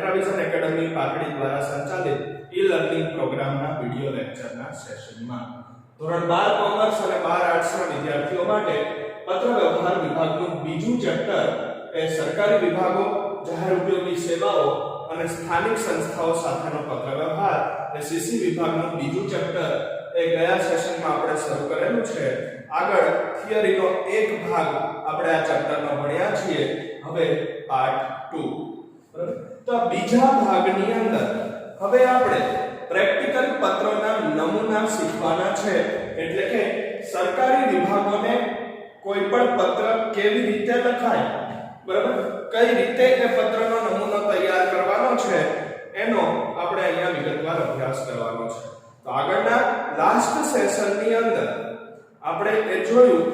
મેટ્રાવિઝન academy Patdi દ્વારા સંચાલિત ઈ-લર્નિંગ પ્રોગ્રામના વિડિયો લેક્ચરના સેશનમાં ધોરણ 12 કોમર્સ અને 12 આર્ટ્સના વિદ્યાર્થીઓ માટે પત્ર વ્યવહાર વિભાગનું બીજું ચેપ્ટર એ સરકારી વિભાગો, જાહેર ઉપયોગી સેવાઓ અને સ્થાનિક સંસ્થાઓ સાથેનો પત્ર વ્યવહાર એ સીસી વિભાગનું બીજું ચેપ્ટર એ ગયા સેશનમાં આપણે શરૂ કરેલું છે. આગળ થિયરીનો એક ભાગ આપણે આ ચેપ્ટરનો ભણ્યા છીએ. હવે પાર્ટ 2. બરાબર? તો બીજા ભાગની અંદર હવે આપણે પ્રેક્ટિકલ પત્રોના નમૂના શીખવાના છે. એટલે કે સરકારી વિભાગોને કોઈ પણ પત્ર કેવી રીતે લખાય, બરાબર, કઈ રીતે એ પત્રનો નમૂનો તૈયાર કરવાનો છે એનો આપણે અહીંયા વિગતવાર અભ્યાસ કરવાનો છે. તો આગળના લાસ્ટ સેશનની અંદર આપણે એ જોયું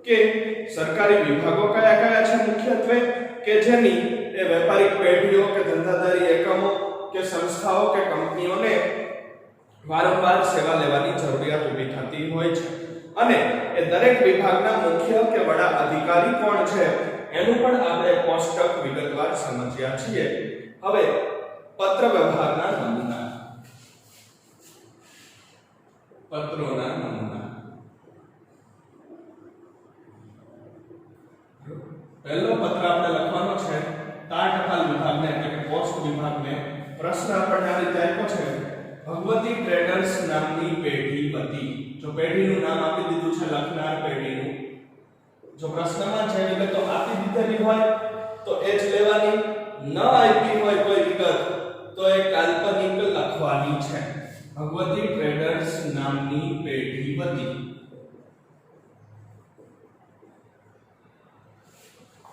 કે સરકારી વિભાગો કયા કયા છે મુખ્યત્વે કે જેની એ વેપારિક પેઢીઓ કે ધંધાદારી એકમો કે સંસ્થાઓ કે કંપનીઓને વારંવાર સેવા લેવાની જરૂરિયાત ઊભી થતી હોય છે અને એ દરેક વિભાગના મુખ્ય કે વડા અધિકારી કોણ છે એનું પણ આપણે કોષ્ટક વિગતવાર સમજ્યા છીએ. હવે પત્ર વ્યવહારના નમૂના, પત્રોના નમૂના. પહેલો પત્ર આપણે લખવાનો છે તાર ટપાલ વિભાગને એટલે કે પોસ્ટ વિભાગને. પ્રશ્ન આપણને આ રીતે આપ્યો છે, ભગવતી ટ્રેડર્સ નામની પેઢી હતી. જો પેઢીનું નામ આપી દીધું છે લખનાર પેઢીનું, જો પ્રશ્નમાં જે વિગતો આપી દીધેલી હોય તો એ જ લેવાની, ન આપી હોય કોઈ વિગત તો એ કાલ્પનિક લખવાની છે. ભગવતી ટ્રેડર્સ નામની પેઢી હતી.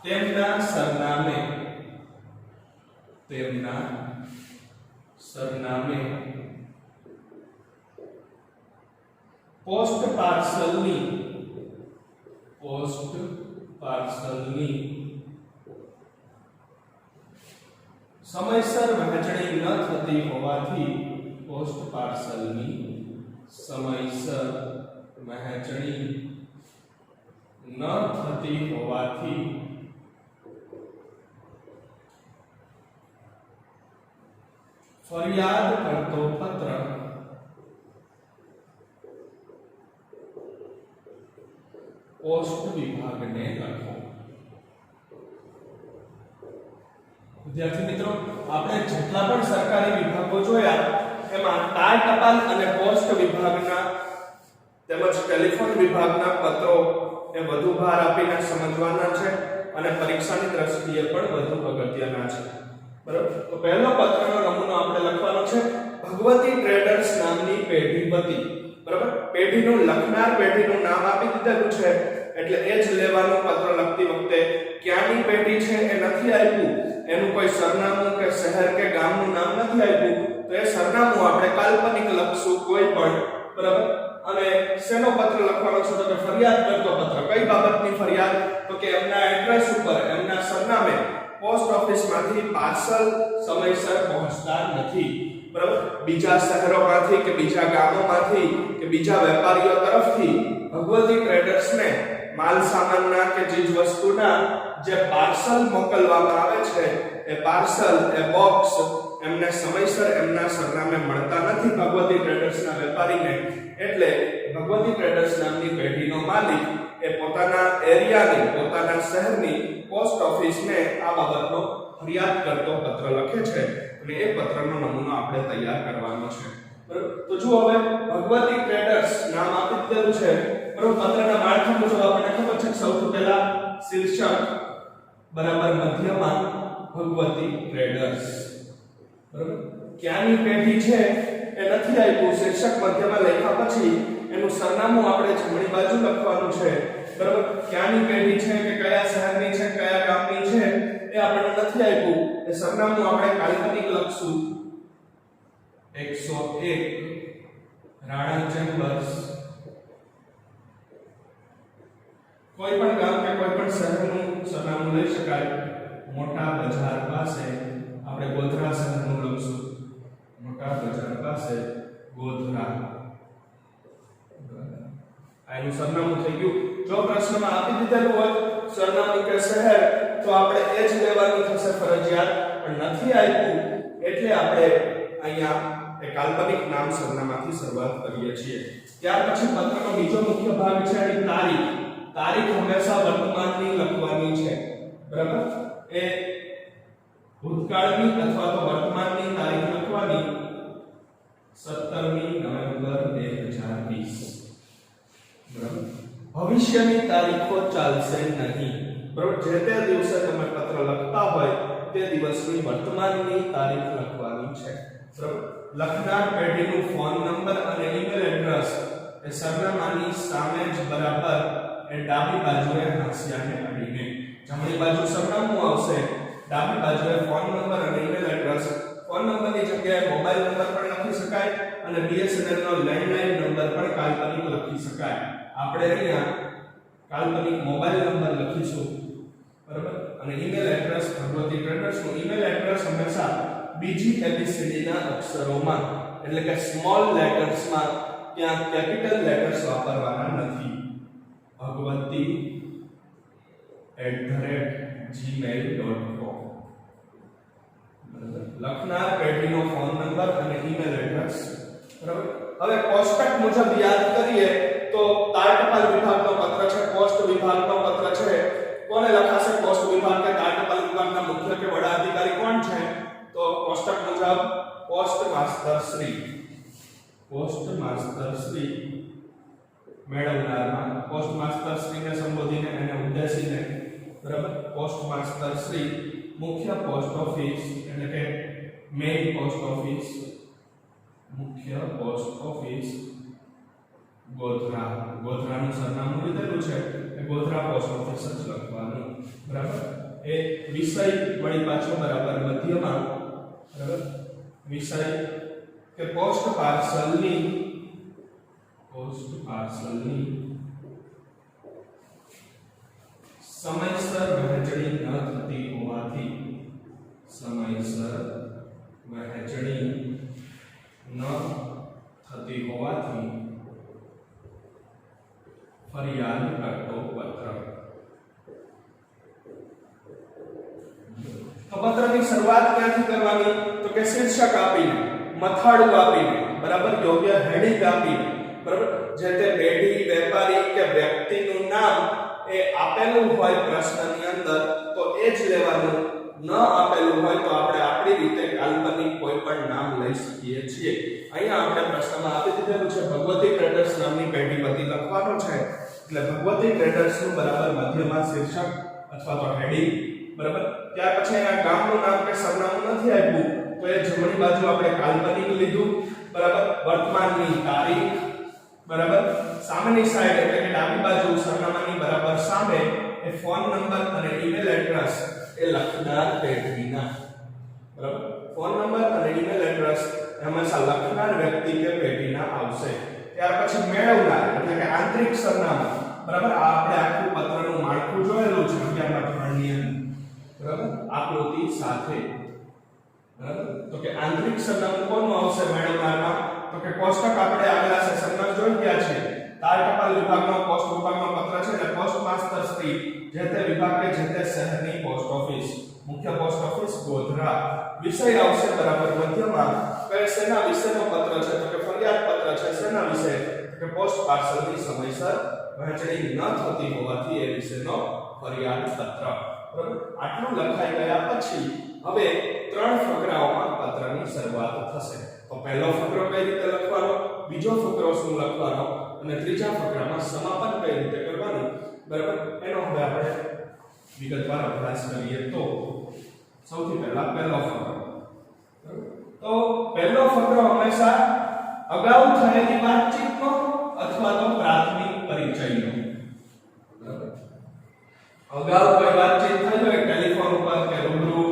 તેમના સરનામે પોસ્ટ પાર્સલની સમયસર વહેંચણી ન થતી હોવાથી પોસ્ટ પાર્સલની સમયસર વહેંચણી ન થતી હોવાથી ફરિયાદ કરતો પત્ર પોસ્ટ વિભાગને લખો. વિદ્યાર્થી મિત્રો, આપણે જેટલા પણ સરકારી વિભાગો જોયા એમાં તાર ટપાલ અને પોસ્ટ વિભાગના તેમજ ટેલિફોન વિભાગના પત્રો એ વધુ ભાર આપીને સમજવાના છે અને પરીક્ષાની દ્રષ્ટિએ પણ વધુ અગત્યના છે. બરાબર? તો પહેલો પત્રનો નમૂનો આપણે લખવાનો છે. ભગવતી ટ્રેડર્સ નામની પેઢી હતી. બરાબર? પેઢીનું લખનાર પેઢીનું નામ આપી દીધેલું છે એટલે એ જ લેવાનું. પત્ર લખતી વખતે ક્યાંની પેઢી છે એ નથી આપ્યું, એનું કોઈ સરનામું કે શહેર કે ગામનું નામ નથી આપ્યું તો એ સરનામું આપણે કાલ્પનિક લખશું કોઈ પણ. બરાબર? અને શેનો પત્ર લખવાનો છે તો કે ફરિયાદ કરતો પત્ર. કઈ બાબતની ફરિયાદ તો કે એમના એડ્રેસ ઉપર, એમના સરનામે પોસ્ટ ઓફિસમાંથી પાર્સલ સમયસર પહોંચતા નથી. બરાબર? બીજા શહેરોમાંથી કે બીજા ગામોમાંથી કે બીજા વેપારીઓ તરફથી ભગવતી ટ્રેડર્સને માલ સામાનના કે ચીજ વસ્તુના જે પાર્સલ મોકલવામાં આવે છે એ પાર્સલ, એ બોક્સ એમને સમયસર એમના સરનામે મળતા નથી ભગવતી ટ્રેડર્સના વેપારીને. એટલે ભગવતી ટ્રેડર્સ નામની પેઢીનો માલિક એ પોતાના એરિયાની, પોતાના શહેરની પોસ્ટ ઓફિસને આ બાબતનો ફરિયાદ કરતો પત્ર લખે છે અને એ પત્રનો નમૂનો આપણે તૈયાર કરવાનો છે. બરાબર? તો જુઓ, હવે ભગવતી ટ્રેડર્સ નામ આપી દીધેલું છે. બરાબર? પત્રના માળખા મુજબ આપણને ખબર છે કે સૌથી પહેલા શીર્ષક બરાબર મધ્યમાં ભગવતી ટ્રેડર્સ. બરાબર? ક્યાંની પેઢી છે એ નથી આપ્યું. શીર્ષક મધ્યમાં લખ્યા પછી એનું સરનામું આપણે જમણી બાજુ લખવાનું છે. બરાબર? ક્યાંની પેઢી છે કે કયા શહેરની છે, કયા ગામની છે એ આપણને નથી આપ્યું. એ સરનામું આપણે કાલ્પનિક લખશું. 101 રાણા ચેમ્બર્સ. કોઈ પણ ગામ કે કોઈ પણ શહેરનું સરનામું લઈ શકાય. મોટા બજાર પાસે આપણે ગોધરા શહેરનું લખશું. મોટા બજાર પાસે ગોધરા. આનું સરનામું થઈ ગયું. જો પ્રશ્નમાં આપી દીધેલું હોય સરનામું કે શહેર તો આપણે એ જ લેવાનું થશે ફરજિયાત, પણ નથી આપ્યું એટલે આપણે અહીંયા એક કાલ્પનિક નામ સરનામાથી શરૂઆત કરીએ છીએ. ત્યાર પછી પત્રનો બીજો મુખ્ય ભાગ છે એની તારીખ. તારીખ હંમેશા વર્તમાનની લખવાની છે, બરાબર? એ ભૂતકાળની અથવા તો વર્તમાનની તારીખ લખવાની 17મી નવેમ્બર 2020, બરાબર? ભવિષ્યની તારીખો ચાલશે નહીં, બરાબર? જે તે દિવસે તમે પત્ર લખતા હોય તે દિવસની વર્તમાનની તારીખ લખવાની છે, બરાબર? લખનાર પેઢીનું ફોન નંબર અને ઈમેલ એડ્રેસ એ સરનામાની સામે જ બરાબર એ ડાબી બાજુએ હાંસિયાને અડીને. જમણી બાજુ સરનામું આવશે, ડાબી બાજુએ ફોન નંબર અને ઈમેલ એડ્રેસ. ફોન નંબરની જગ્યાએ મોબાઈલ નંબર પણ લખી શકાય અને BSNL નો લેન્ડલાઇન નંબર પણ કાલ્પનિક લખી શકાય. આપણે અહીંયા કાલ્પનિક મોબાઈલ નંબર લખીશું, બરાબર? અને ઈમેલ એડ્રેસ ભગવતી ટ્રેડર્સનું ઈમેલ એડ્રેસ હંમેશા બીજી ABCD ના અક્ષરોમાં એટલે કે સ્મોલ લેટર્સમાં, ત્યાં કેપિટલ લેટર્સ વાપરવાના નથી. bhagwati@gmail.com, બરાબર? લખનાર પેઢીનો ફોન નંબર અને ઈમેલ એડ્રેસ, બરાબર? હવે કોષ્ટક મુજબ યાદ કરીએ તો તાર ટપાલ વિભાગનો પત્ર છે, પોસ્ટ વિભાગનો પત્ર છે. કોને લખાશે? પોસ્ટ વિભાગ કે તાર ટપાલ વિભાગના મુખ્ય કે વડા અધિકારી કોણ છે? તો કોષ્ટક મુજબ પોસ્ટ માસ્ટર શ્રી મેળવનારમાં પોસ્ટ માસ્ટર શ્રીને સંબોધીને એને ઉદ્દેશીને, બરાબર? પોસ્ટ માસ્ટર શ્રી મુખ્ય પોસ્ટ ઓફિસ એટલે કે મેઇન પોસ્ટ ઓફિસ, મુખ્ય પોસ્ટ ઓફિસ ગોધરા. ગોધરાનું સરનામું લીધેલું છે એ ગોધરા પોસ્ટ ઓફિસ જ લખવાનું, બરાબર? એ વિષય વળી પાછો બરાબર મધ્યમાં, બરાબર? વિષય કે પોસ્ટ પાર્સલની સમયસર વહેંચણી ન થતી હોવાથી ફરિયાદ કરતો પત્ર. તો પત્રની શરૂઆત ક્યાંથી કરવાની? તો કે શીર્ષક આપીને, મથાળું આપીને, બરાબર? યોગ્ય હેડિંગ આપીને, બરાબર? જે તે પેઢી, વેપારી કે વ્યક્તિનું નામ એ આપેલું હોય પ્રશ્નની અંદર તો એ જ લેવાનું. ન આપેલું હોય તો આપણે આપણી રીતે કાલ્પનિક કોઈ પણ નામ લઈ શકીએ છીએ. અહીંયા આપણે પ્રશ્નમાં આપી દીધેલું છે ભગવતી ટ્રેડર્સ નામની પેઢી બધી લખવાનો છે, એટલે ભગવતી ટ્રેડર્સનું બરાબર મધ્યમાં શીર્ષક અથવા તો હેડિંગ, બરાબર? ત્યાર પછી આ ગામનું નામ કે સરનામું નથી આપ્યું તો એ જમણી બાજુ આપણે કાલ્પનિક લીધું, બરાબર? વર્તમાનની તારીખ, બરાબર? સામેની સાઈડ એટલે કે ડાબી બાજુ સરનામાની બરાબર સામે એ ફોન નંબર અને ઈમેલ એડ્રેસ એ લખનાર પેઢીના, બરાબર? ફોન નંબર અને ઈમેલ એડ્રેસ હંમેશા લખનાર વ્યક્તિ કે પેઢીના આવશે. ત્યાર પછી મેળવનાર એટલે કે આંતરિક સરનામું, બરાબર? આ આપણે આખું પત્રનું માળખું જોયેલું છે 11મા ધોરણની અંદર, બરાબર? આકૃતિ સાથે, બરાબર? તો કે આંતરિક સરનામું કોનું આવશે મેળવનારમાં? તો કે કોષ્ટક આપણે આગલા સેશનમાં જોઈ ગયા છે. તાર ટપાલ વિભાગનો પોસ્ટ વિભાગનો પત્ર છે એટલે પોસ્ટ માસ્ટર શ્રી જે તે વિભાગ કે જે તે શહેરની પોસ્ટ ઓફિસ, મુખ્ય પોસ્ટ ઓફિસ ગોધરા. વિષય આવશે બરાબર મધ્યમાં. કયા શેના વિષયનો પત્ર છે? તો કે ફરિયાદ પત્ર છે. શેના વિશે? તો કે પોસ્ટ પાર્સલની સમયસર વહેંચણી ન થતી હોવાથી એ વિશેનો ફરિયાદ પત્ર, બરાબર? આટલું લખાઈ ગયા પછી હવે 3 ફકરાઓમાં પત્રની શરૂઆત થશે. તો પહેલો ફકરો કઈ રીતે લખવાનો, બીજો ફકરો શું લખવાનો અને ત્રીજા ફકરામાં સમાપન કઈ રીતે કરવાનું, બરાબર? એનો હવે આપણે વિગતવાર અભ્યાસ કરીએ. તો સૌથી પહેલા પહેલો ફકરો, તો પહેલો ફકરો હંમેશા અગાઉ થયેલી વાતચીતનો અથવા તો પ્રાથમિક પરિચયનો, બરાબર? અગાઉ કોઈ વાતચીત થઈ હોય ટેલિફોન ઉપર કે રૂબરૂ,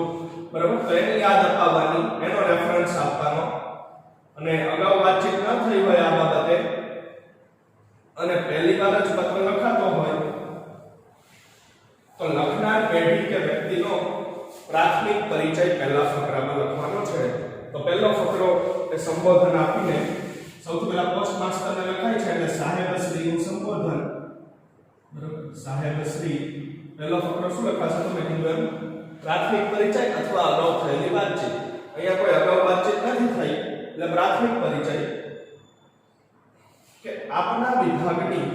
બરાબર? તો એની યાદ અપાવવાની, એનો રેફરન્સ આપવાનો. અને અગાઉ વાતચીત ન થઈ હોય આ બાબતે અને પહેલી વાર જ પત્ર લખાતો હોય તો લખનાર પેઢી કે વ્યક્તિનો પ્રાથમિક પરિચય પહેલા ફકરામાં લખવાનો છે. તો પહેલો ફકરો એ સંબોધન આપીને સૌથી પહેલા પોસ્ટ માસ્ટરને લખાય છે એટલે સાહેબશ્રીનું સંબોધન, બરાબર? સાહેબશ્રી પહેલો ફકરો શું લખાશે તો મેં કીધું એમ પ્રાથમિક પરિચય અથવા અગાઉ થયેલી વાતચીત. અહીંયા કોઈ અગાઉ વાતચીત નથી થઈ એટલે પ્રાથમિક પરિચય કે આપના વિભાગની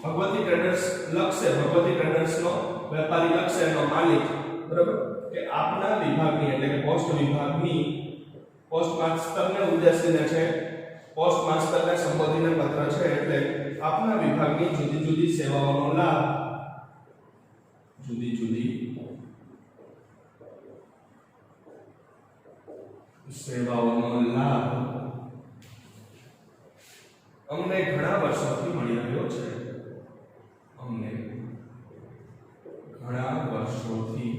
ભગવતી ટ્રેડર્સ લખશે, ભગવતી ટ્રેડર્સનો વેપારી લખશે એનો માલિક, બરાબર, કે આપના વિભાગની એટલે કે પોસ્ટ વિભાગની પોસ્ટ માસ્ટરને ઉદ્દેશીને છે, પોસ્ટ માસ્ટરને સંબોધીને પત્ર છે એટલે આપના વિભાગની જુદી જુદી સેવાઓનો લાભ, જુદી જુદી સેવાઓનો લાભ અમને ઘણા વર્ષોથી મળી રહ્યો છે. અમને ઘણા વર્ષોથી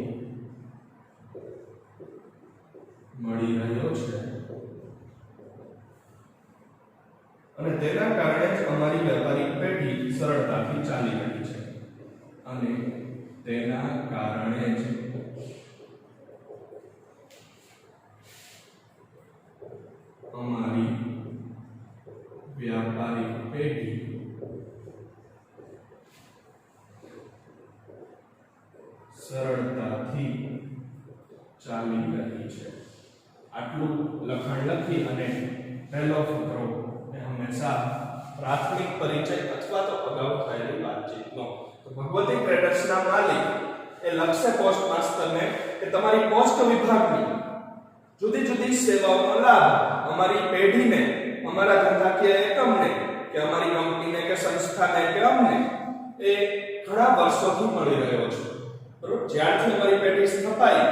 મળી રહ્યો છે અને તેના કારણે જ અમારી વેપારિક પેઢી સરળતાથી ચાલી રહી છે. અને તેના કારણે જ અમારી વ્યાપારિક પેઢી સરળતાથી ચાલી રહી છે. આટલું લખાણ લખી અને પહેલો ફકરો એ હંમેશા પ્રાથમિક પરિચય અથવા તો અગાઉ થયેલી વાતચીતનો. તો ભગવતી ટ્રેડર્સના માલિક એ લખશે પોસ્ટ માસ્ટરને કે તમારી પોસ્ટ વિભાગની જુદી જુદી સેવાઓનો લાભ અમારી પેઢીને, અમારા ધંધાકીય એકમને કે અમારી કંપનીને કે સંસ્થાને કે અમને એ ઘણા વર્ષોથી મળી રહ્યો છે. બરોબર, જ્યારથી અમારી પેઢી સ્થપાઈ,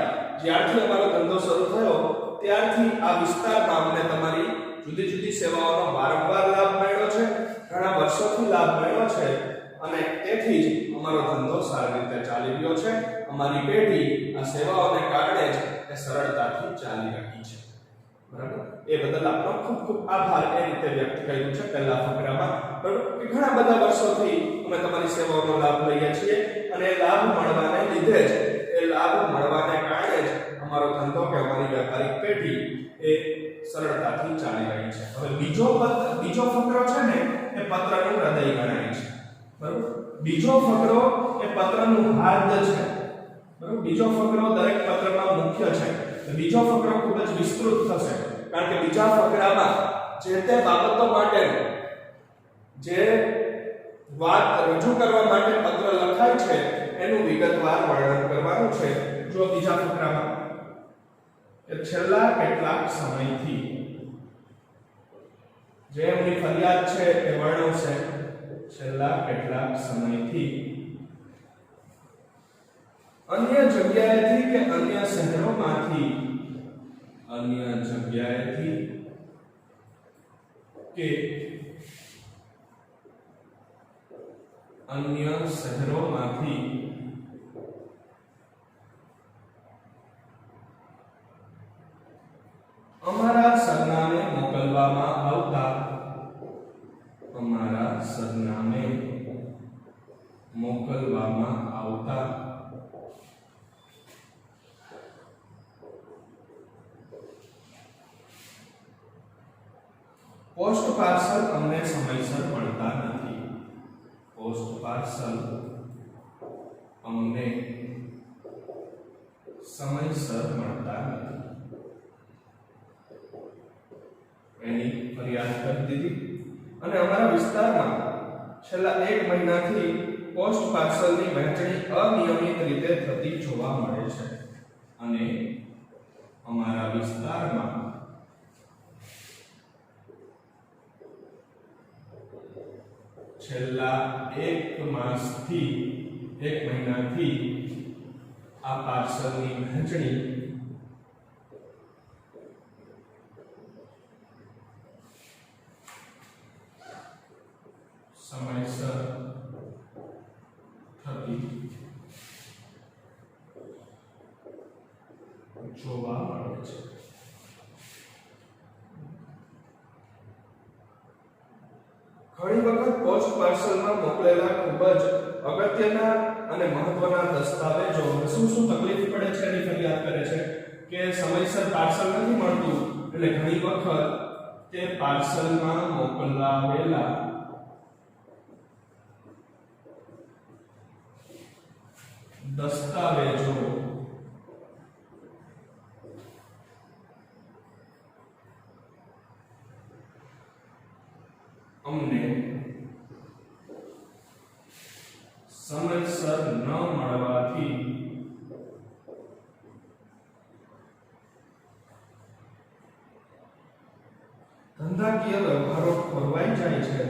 જ્યારથી અમારો ધંધો શરૂ થયો ત્યારથી આ વિસ્તારમાં અમને તમારી જુદી જુદી સેવાઓનો વારંવાર લાભ મળ્યો છે, ઘણા વર્ષોથી લાભ મળ્યો છે અને તેથી જ અમારો ધંધો સારી રીતે ચાલી રહ્યો છે. અમારી પેઢી આ સેવાઓને કારણે જ એ સરળતાથી ચાલી રહી છે. બરાબર, એ બદલ આપનો ખૂબ ખૂબ આભાર એ રીતે વ્યક્ત કર્યું છે પહેલા ફકરામાં. બરાબર, કે ઘણા બધા વર્ષોથી અમે તમારી સેવાઓનો લાભ લઈએ છીએ અને એ લાભ મળવાને લીધે જ, એ લાભ મળવાને કારણે જ અમારો ધંધો કે અમારી વ્યાપારિક પેઢી એ સરળતાથી ચાલી રહી છે. હવે બીજો ફકરો છે ને એ પત્રનું હૃદય ગણાય છે. બરાબર, બીજો ફકરો એ પત્રનું હાર્દ છે. બરાબર, બીજો ફકરો દરેક પત્રમાં મુખ્ય છે. બીજો ફકરો ખૂબ જ વિસ્તૃત થશે કારણ કે બીજા ફકરામાં જે તે બાબતો માટે જે વાત રજૂ કરવા માટે પત્ર લખાય છે એનું વિગતવાર વર્ણન કરવાનું છે. જો બીજા ફકરામાં કે છેલ્લા કેટલાક સમયથી જે એમની ફરિયાદ છે એ વર્ણવશે. છેલ્લા કેટલાક સમયથી અન્ય જગ્યાએથી કે અન્ય શહેરોમાંથી, અન્ય જગ્યાએથી કે અન્ય શહેરોમાંથી અમારા સરનામે મોકલવામાં આવતા, અમારા સરનામે મોકલવામાં આવતા પોસ્ટ પાર્સલ અમને સમયસર મળતા નથી. પોસ્ટ પાર્સલ અમને સમયસર મળતા નથી. એની ફરિયાદ કરી દીધી અને અમારા વિસ્તારમાં છેલ્લા 1 મહિનાથી પોસ્ટ પાર્સલની વહેંચણી અનિયમિત રીતે થતી જોવા મળે છે. અને અમારા વિસ્તારમાં છેલ્લા 1 મહિનાથી આ પાર્સલની વહેંચણી સમયસર થતી જોવા મળે છે. ઘણી વખત પોસ્ટ પાર્સલમાં મોકલેલા ખૂબ જ અગત્યના અને મહત્વના દસ્તાવેજો શું તકલીફ પડે છે એની ફરિયાદ કરે છે કે સમયસર પાર્સલ નથી મળતું એટલે ઘણી વખત તે પાર્સલમાં મોકલાવેલા દસ્તાવેજો અમને સમયસર ન મળવાથી ધંધાકીય વ્યવહારો ખોરવાઈ જાય છે.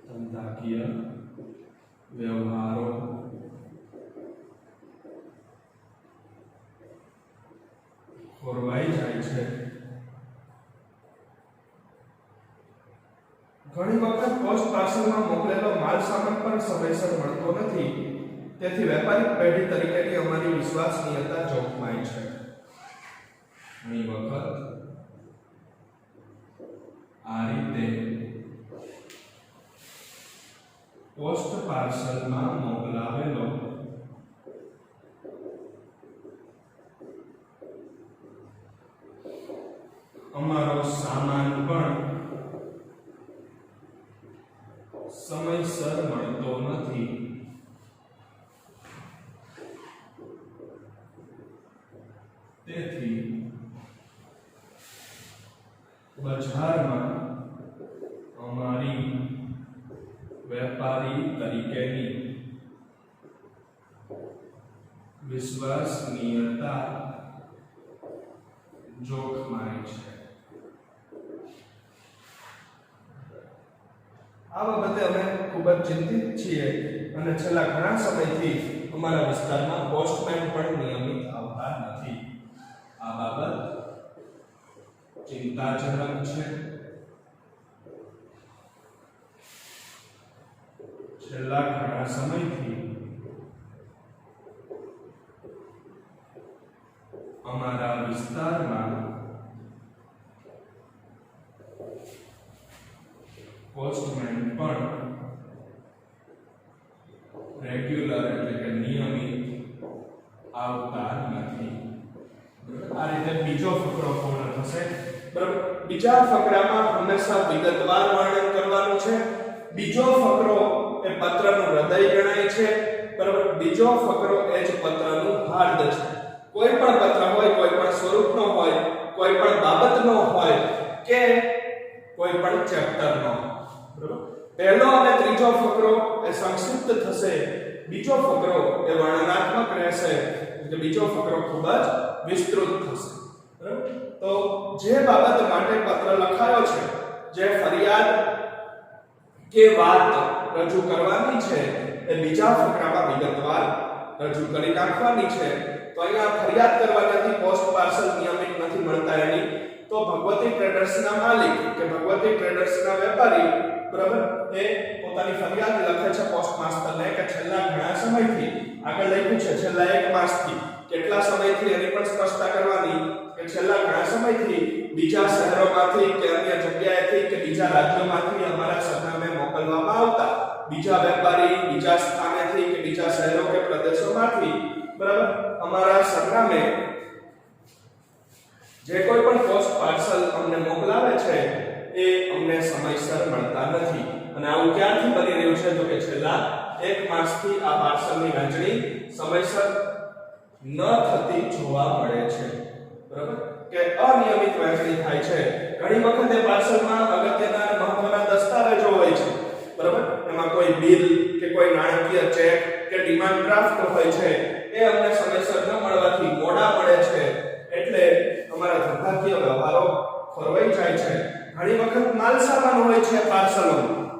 ધંધાકીય વ્યવહારો ખોરવાઈ જાય છે. ઘણી વખત પોસ્ટ પાર્સલમાં મોકલેલો માલ સામાન પણ સમયસર મળતો નથી, તેથી વેપારિક પેઢી તરીકેની અમારી વિશ્વસનીયતા જોખમાય છે. ઘણી વખત આ રીતે પોસ્ટ પાર્સલમાં મોકલાવેલો અમારો સામાન પણ સમયસર મળતો નથી. તેથી બજારમાં અમારી વેપારી તરીકેની વિશ્વસનીયતા જોખમાય છે. આ બાબતે અમે ખૂબ જ ચિંતિત છીએ અને છેલ્લા ઘણા સમયથી અમારા વિસ્તારમાં પોસ્ટમેન પણ નિયમિત આવતા નથી. આ બાબત ચિંતાજનક છે. છેલ્લા ઘણા સમયથી અમારા વિસ્તારમાં પોસ્ટમેન પણ રેગ્યુલર એટલે કે નિયમિત આવતા નથી. આ રીતે બીજો ફકરો પૂર્ણ થશે. બરાબર, બીજા ફકરામાં હંમેશા વિગતવાર વર્ણન કરવાનું છે. બીજો ફકરો એ પત્રનું હૃદય ગણાય છે. બરાબર, બીજો ફકરો એ જ પત્રનું હાર્દ છે. કોઈ પણ પત્ર હોય, કોઈ પણ સ્વરૂપનો હોય, કોઈ પણ બાબતનો હોય કે કોઈ પણ ચેપ્ટરનો. બરાબર, પહેલો અને ત્રીજો ફકરો એ સંક્ષિપ્ત થશે. બીજો ફકરો એ વર્ણનાત્મક રહેશે. એટલે બીજો ફકરો ખૂબ જ વિસ્તૃત થશે. બરાબર, તો જે બાબત માટે પત્ર લખાયો છે, જે ફરિયાદ કે વાત રજૂ કરવાની છે, એ બીજા ફકરામાં વિગતવાર રજૂ કરી નાખવાની છે. તો અહીંયા ફરિયાદ કરવાથી પોસ્ટ પાર્સલ નિયમિત નથી મળતા એની, તો ભગવતી ટ્રેડર્સના માલિક કે ભગવતી ટ્રેડર્સના વેપારી, બરાબર, એ પોતાની ફરિયાદ લખે છે પોસ્ટ માસ્ટરને કે છેલ્લા ઘણા સમયથી, આગળ લખ્યું છે છેલ્લા 1 માસથી, કેટલા સમયથી એની પણ સ્પષ્ટતા કરવાની કે છેલ્લા ઘણા સમયથી બીજા શહેરોમાંથી કે અન્ય જગ્યાએથી કે બીજા રાજ્યોમાંથી અમારા સરનામે મોકલવામાં આવતા બીજા વેપારી બીજા સ્થાનેથી કે બીજા શહેરો કે પ્રદેશોમાંથી, બરાબર, અમારા સરનામે જે કોઈ પણ પોસ્ટ પાર્સલ અમને મોકલાવે છે એ અમને સમયસર મળતા નથી. અને આવું ક્યાંથી બની રહ્યું છે? તો કે છેલ્લા 1 માસથી આ પાર્સલની વહેંચણી સમયસર ન થતી જોવા મળે છે. બરાબર, કે અનિયમિત વહેંચણી થાય છે. ઘણી વખત એ પાર્સલમાં અગત્યના અને મહત્વના દસ્તાવેજો હોય છે. બરાબર, એમાં કોઈ બિલ કે કોઈ નાણાકીય ચેક કે ડિમાન્ડ ડ્રાફ્ટ હોય છે, એ અમને સમયસર ન મળવાથી મોડા મળે છે. એટલે અમારા ધંધાકીય વ્યવહારો ખોરવાઈ જાય છે. ઘણી વખત માલ સામાન હોય છે પાર્સલો,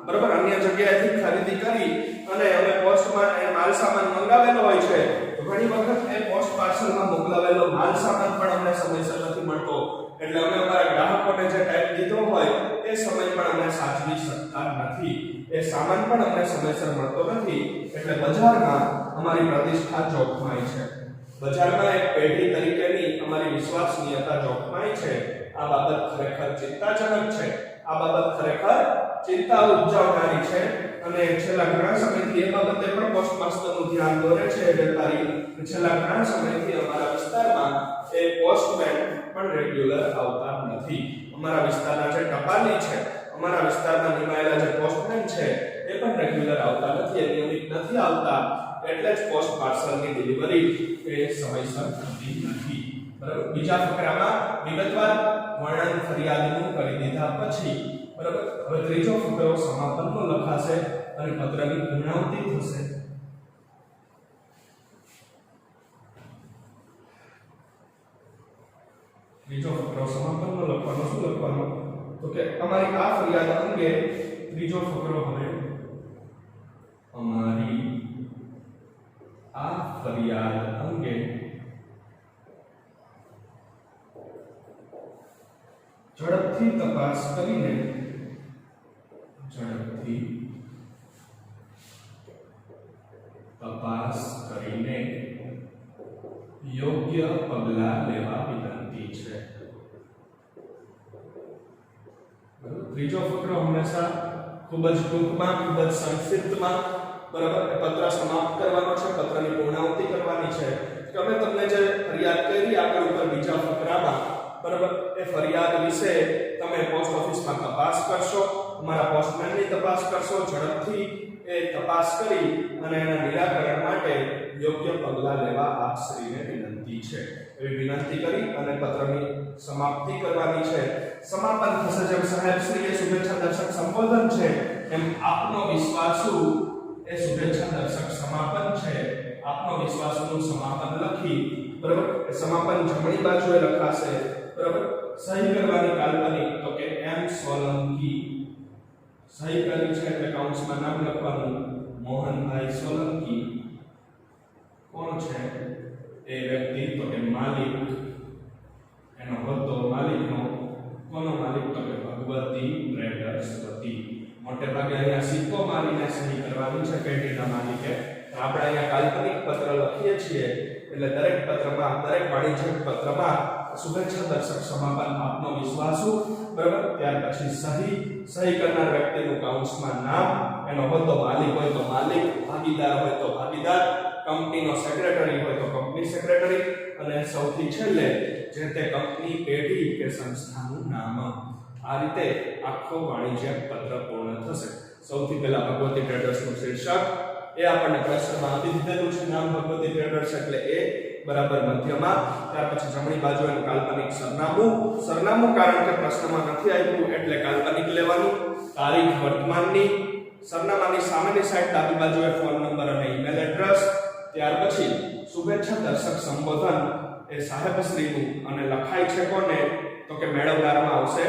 બરાબર, અન્ય જગ્યાએથી ખરીદી કરી અને અમે પોસ્ટમાં એ માલ સામાન મંગાવેલો હોય છે. તો ઘણી વખત એ પોસ્ટ પાર્સલમાં મોકલાવેલો માલ સામાન પણ અમને સમયસર નથી મળતો. એટલે અમે અમારા ગ્રાહકોને જે ટાઈમ દીધો હોય એ સમય પણ અમે સાચવી શકતા નથી. એ સામાન પણ અમને સમયસર મળતો નથી. એટલે બજારમાં અમારી પ્રતિષ્ઠા જોખમાય છે. બજારમાં એક પેઢી તરીકેની અમારી વિશ્વસનીયતા જોખમાય છે. આ બાબત ખરેખર ચિંતાજનક છે. આ બાબત ખરેખર ચિંતા ઉપજાવનારી છે. અને છેલ્લા ઘણા સમયથી એ બાબતે પણ પોસ્ટ માસ્ટરનું ધ્યાન દોરે છે વેપારી. છેલ્લા ઘણા સમયથી અમારા વિસ્તારમાં એ પોસ્ટમેન પણ રેગ્યુલર આવતા નથી. અમારા વિસ્તારના જે ટપાલી છે, અમારા વિસ્તારના નિમાયેલા જે પોસ્ટમેન છે, એ પણ રેગ્યુલર આવતા નથી, નિયમિત નથી આવતા. એટલે જ પોસ્ટ પાર્સલની ડિલિવરી એ સમયસર થતી નથી. બરાબર. બીજા ફકરામાં વિગતવાર વર્ણન ફરિયાદનું કરી દીધા પછી બરાબર હવે ત્રીજો ફકરો સમાપનનો લખાશે અને પત્રની પૂર્ણાહુતિ થશે. ત્રીજો ફકરો સમાપનનો લખવાનો. શું લખવાનો? તો કે અમારી આ ફરિયાદ અંગે ત્રીજો ફકરો હવે અમારી આ ફરિયાદ અંગે ઝડપથી તપાસ કરીને યોગ્ય પગલાં લેવા વિનંતી છે. ત્રીજો ફકરો હંમેશા ખૂબ જ ટૂંકમાં, ખૂબ જ સંક્ષિપ્તમાં બરાબર પત્ર સમાપ્ત કરવાનો છે, પત્રની પૂર્ણાહુતિ કરવાની છે. કે અમે તમને જે ફરિયાદ કરી આગળ ઉપર બીજા ફકરામાં બરાબર એ ફરિયાદ વિશે તમે પોસ્ટ ઓફિસમાં તપાસ કરશો, અમારા પોસ્ટમેનની તપાસ કરશો, ઝડપથી એ તપાસ કરી અને એના નિરાકરણ માટે યોગ્ય પગલાં લેવા આપ શ્રીને વિનંતી છે. એવી વિનંતી કરી અને પત્રની સમાપ્તિ કરવાની છે. સમાપન થશે જેમ સાહેબ શ્રીએ શુભેચ્છા દર્શક સંબોધન છે એમ આપનો વિશ્વાસુ એ શુભેચ્છા દર્શક સમાપન છે. આપનો વિશ્વાસુનું સમાપન લખી બરાબર સમાપન જમણી બાજુએ લખાશે બરાબર. સહી કરવાની કાલ્પનિક તો કે એમ સોલંકી સહી કરી છે એટલે કાઉન્સમાં નામ લખવાનું મોહનભાઈ સોલંકી. કોણ છે એ વ્યક્તિ? તો કે માલિક. એનો હોદ્દો માલિકનો. કોનો માલિક? તો કે ભગવતી ટ્રેડર્સ વતી. મોટે ભાગે અહીંયા સિક્કો મારીને સહી કરવાની છે પેઢીના માલિકે. આપણે અહીંયા કાલ્પનિક પત્ર લખીએ છીએ એટલે દરેક પત્રમાં, દરેક વાણિજ્યિક પત્રમાં શુભેચ્છા દર્શક સમાપન આપનો વિશ્વાસુ બરાબર. ત્યાર પછી સહી કરનાર વ્યક્તિનું કાઉન્સમાં નામ, એનો હોદ્દો માલિક હોય તો માલિક, ભાગીદાર હોય તો ભાગીદાર, કંપનીનો સેક્રેટરી હોય તો કંપની સેક્રેટરી, અને સૌથી છેલ્લે જે તે કંપની, પેઢી કે સંસ્થાનું નામ. આ રીતે આખો વાણિજ્યિક પત્ર પૂર્ણ થશે. સૌથી પહેલા ભગવતી ટ્રેડર્સનું શીર્ષક એ આપણને પ્રશ્નમાં આપી દીધેલું છે. નામ ભગવતી ટ્રેડર્સ એટલે એ બરાબર મધ્યમાં. ત્યાર પછી જમણી બાજુ એનું કાલ્પનિક સરનામું કારણ કે પ્રશ્નમાં નથી આપ્યું એટલે કાલ્પનિક લેવાનું. તારીખ વર્તમાનની, સરનામાની સામેની સાઈડ ડાબી બાજુએ ફોન નંબર અને ઈમેલ એડ્રેસ. ત્યાર પછી શુભેચ્છા દર્શક સંબોધન એ સાહેબશ્રીનું અને લખાય છે કોને? તો કે મેળવનારમાં આવશે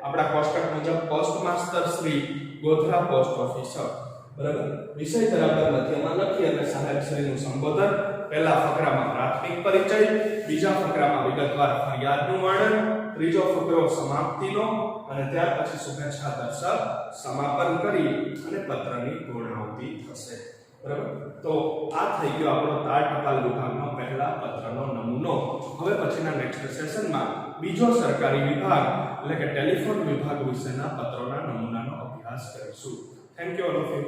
આપણા કોષ્ટક મુજબ post master Shri, Godhra post officer બરાબર. વિષય બરાબર મધ્યમાં લખી અને સાહેબશ્રીનું સંબોધન. પહેલા ફકરામાં પ્રાથમિક પરિચય, બીજા ફકરામાં વિગતવાર ફરિયાદનું વર્ણન, ત્રીજો ફકરો સમાપ્તિનો અને ત્યાર પછી શુભેચ્છા દર્શક સમાપન કરી અને પત્રની પૂર્ણાહુતિ થશે બરાબર. તો આ થઈ ગયો આપણો તાર ટપાલ વિભાગનો પહેલા પત્રનો નમૂનો. હવે પછીના નેક્સ્ટ સેશનમાં બીજો સરકારી વિભાગ એટલે કે ટેલિફોન વિભાગ વિશેના પત્રોના નમૂનાનો અભ્યાસ કરીશું. Thank you all of you.